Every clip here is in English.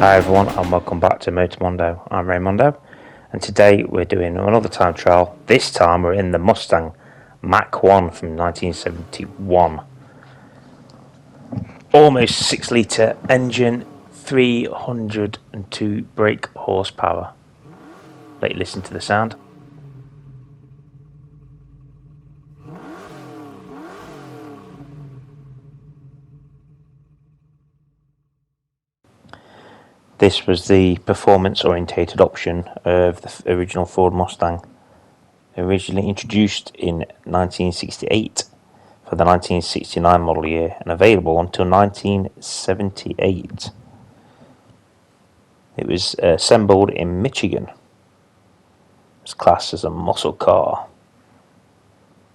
Hi everyone and welcome back to Motormondo. I'm Raymondo and today we're doing another time trial. This time we're in the Mustang Mach 1 from 1971. Almost 6 litre engine, 302 brake horsepower. Let you listen to the sound. This was the performance orientated option of the original Ford Mustang, originally introduced in 1968 for the 1969 model year and available until 1978. It was assembled in Michigan. It's classed as a muscle car.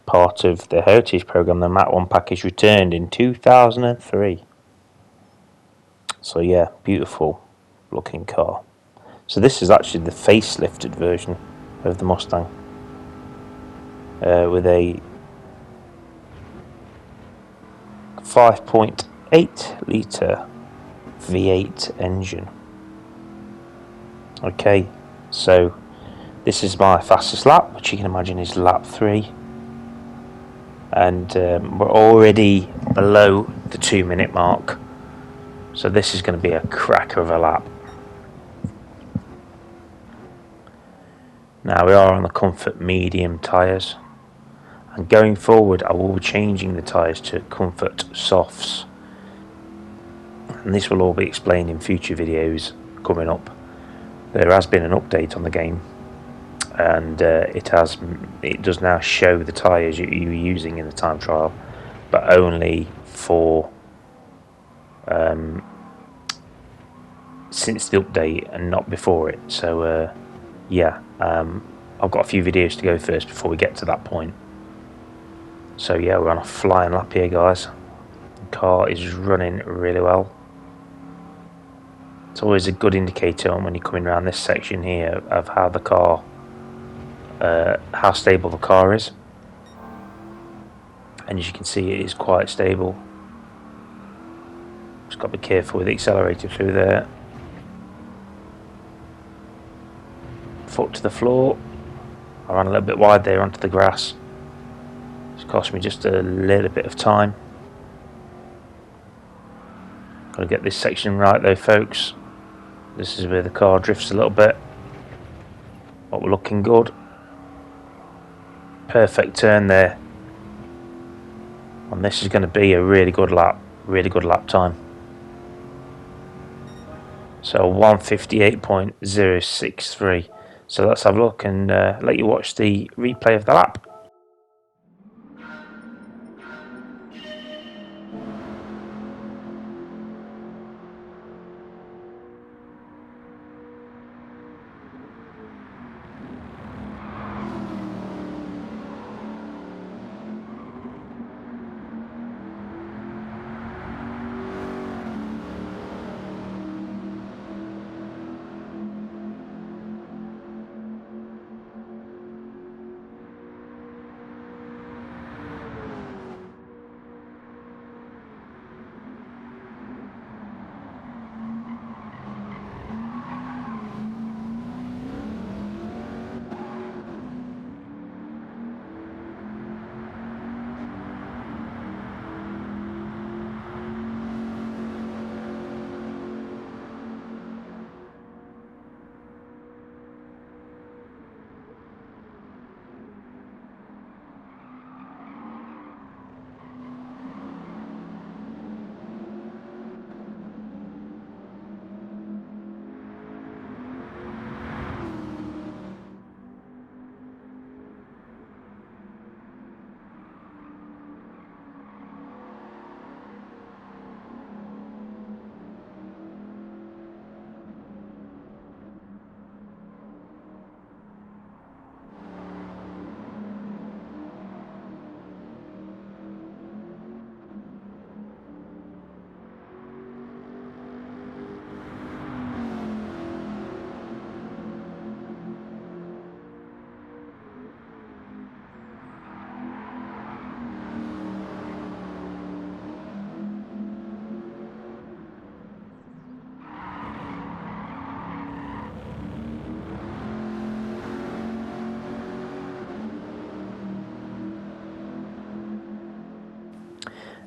Part of the heritage program, the Mach 1 package returned in 2003. So yeah, beautiful looking car. So this is actually the facelifted version of the Mustang with a 5.8 litre V8 engine. Okay, so this is my fastest lap, which you can imagine is lap 3, and we're already below the 2-minute mark, so this is going to be a cracker of a lap. Now we are on the Comfort medium tyres, and going forward I will be changing the tyres to Comfort softs, and this will all be explained in future videos coming up. There has been an update on the game, and it does now show the tyres you were using in the time trial, but only for since the update and not before it. So yeah, I've got a few videos to go first before we get to that point. So yeah, we're on a flying lap here, guys. The car is running really well. It's always a good indicator when you're coming around this section here of how the car, how stable the car is. And as you can see, it is quite stable. Just got to be careful with the accelerator through there. Foot to the floor. I ran a little bit wide there onto the grass. It's cost me just a little bit of time. Got to get this section right though, folks. This is where the car drifts a little bit, but we're looking good. Perfect turn there, and this is going to be a really good lap time. So 1:58.063. So let's have a look and let you watch the replay of the lap.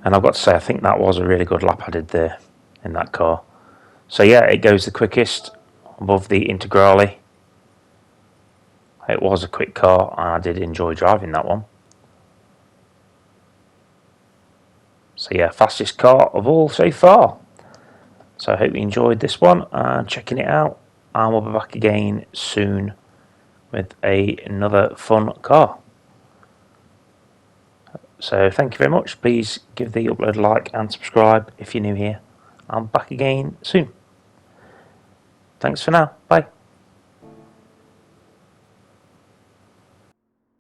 And I've got to say, I think that was a really good lap I did there in that car. So yeah, it goes the quickest above the Integrale. It was a quick car and I did enjoy driving that one. So yeah, fastest car of all so far. So I hope you enjoyed this one and checking it out. And we'll be back again soon with another fun car. So thank you very much. Please give the upload a like and subscribe if you're new here. I'm back again soon. Thanks for now. Bye.